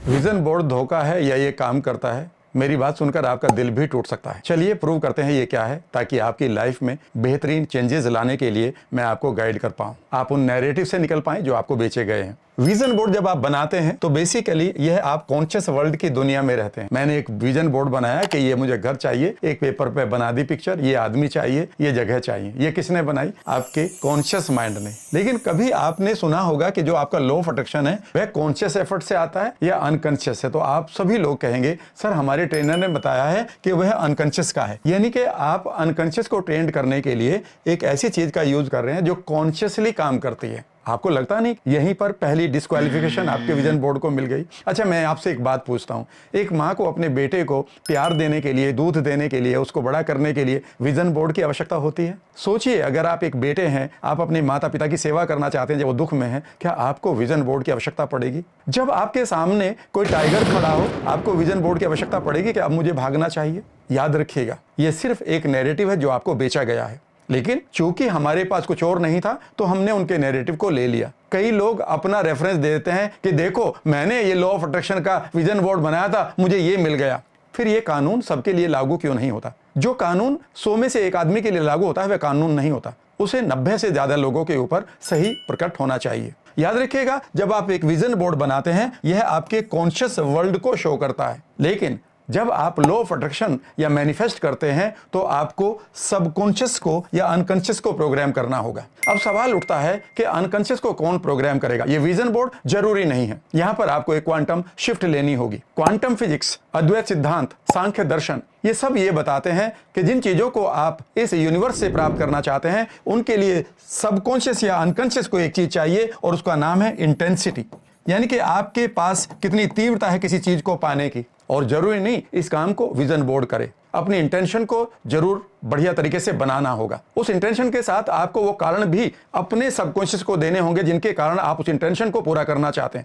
Vision board धोखा है या ये काम करता है? मेरी बात सुनकर आपका दिल भी टूट सकता है। चलिए प्रूव करते हैं ये क्या है, ताकि आपकी लाइफ में बेहतरीन चेंजेस लाने के लिए मैं आपको गाइड कर पाऊं, आप उन नैरेटिव से निकल पाएं जो आपको बेचे गए हैं। विजन बोर्ड जब आप बनाते हैं तो बेसिकली यह आप कॉन्शियस वर्ल्ड की दुनिया में रहते हैं। मैंने एक विजन बोर्ड बनाया कि ये मुझे घर चाहिए, एक पेपर पे बना दी पिक्चर, ये आदमी चाहिए, ये जगह चाहिए। ये किसने बनाई? आपके कॉन्शियस माइंड ने। लेकिन कभी आपने सुना होगा कि जो आपका लॉ ऑफ अट्रैक्शन है वह कॉन्शियस एफर्ट से आता है या अनकॉन्शियस है? तो आप सभी लोग कहेंगे सर हमारे ट्रेनर ने बताया है कि वह अनकॉन्शियस का है। यानी कि आप अनकॉन्शियस को ट्रेंड करने के लिए एक ऐसी चीज का यूज कर रहे हैं जो कॉन्शियसली काम करती है। आपको लगता नहीं यहीं पर पहली डिस्क्वालिफिकेशन आपके विजन बोर्ड को मिल गई? अच्छा, मैं आपसे एक बात पूछता हूं, एक मां को अपने बेटे को प्यार देने के लिए, दूध देने के लिए, उसको बड़ा करने के लिए विजन बोर्ड की आवश्यकता होती है? सोचिए, अगर आप एक बेटे हैं, आप अपने माता पिता की सेवा करना चाहते हैं जब वो दुख में है, क्या आपको विजन बोर्ड की आवश्यकता पड़ेगी? जब आपके सामने कोई टाइगर खड़ा हो, आपको विजन बोर्ड की आवश्यकता पड़ेगी कि अब मुझे भागना चाहिए? याद रखिएगा, यह सिर्फ एक नैरेटिव है जो आपको बेचा गया है। लेकिन चूंकि हमारे पास कुछ और नहीं था तो हमने उनके नैरेटिव को ले लिया। कई लोग अपना रेफरेंस देते हैं कि देखो मैंने ये लॉ ऑफ अट्रैक्शन का विजन बोर्ड बनाया था, मुझे ये मिल गया। फिर ये कानून सबके लिए लागू क्यों नहीं होता? जो कानून 100 में से एक आदमी के लिए लागू होता है वह कानून नहीं होता, उसे 90 से ज्यादा लोगों के ऊपर सही प्रकट होना चाहिए। याद रखिएगा, जब आप एक विजन बोर्ड बनाते हैं यह आपके कॉन्शियस वर्ल्ड को शो करता है, लेकिन जब आप लॉ ऑफ अट्रैक्शन या मैनिफेस्ट करते हैं तो आपको सबकॉन्शियस को या अनकॉन्शियस को प्रोग्राम करना होगा। अब सवाल उठता है कि अनकॉन्शियस को कौन प्रोग्राम करेगा? ये विजन बोर्ड जरूरी नहीं है। यहां पर आपको एक क्वांटम शिफ्ट लेनी होगी। क्वांटम फिजिक्स, अद्वैत सिद्धांत, सांख्य दर्शन, ये सब ये बताते हैं कि जिन चीजों को आप इस यूनिवर्स से प्राप्त करना चाहते हैं उनके लिए सबकॉन्शियस या अनकॉन्शियस को एक चीज चाहिए और उसका नाम है इंटेंसिटी। यानी कि आपके पास कितनी तीव्रता है किसी चीज को पाने की। और जरूरी नहीं इस काम को विजन बोर्ड करे, अपनी इंटेंशन को जरूर बढ़िया तरीके से बनाना होगा। उस इंटेंशन के साथ आपको वो कारण भी अपने सबकॉन्शियस को देने होंगे जिनके कारण आप उस इंटेंशन को पूरा करना चाहते हैं।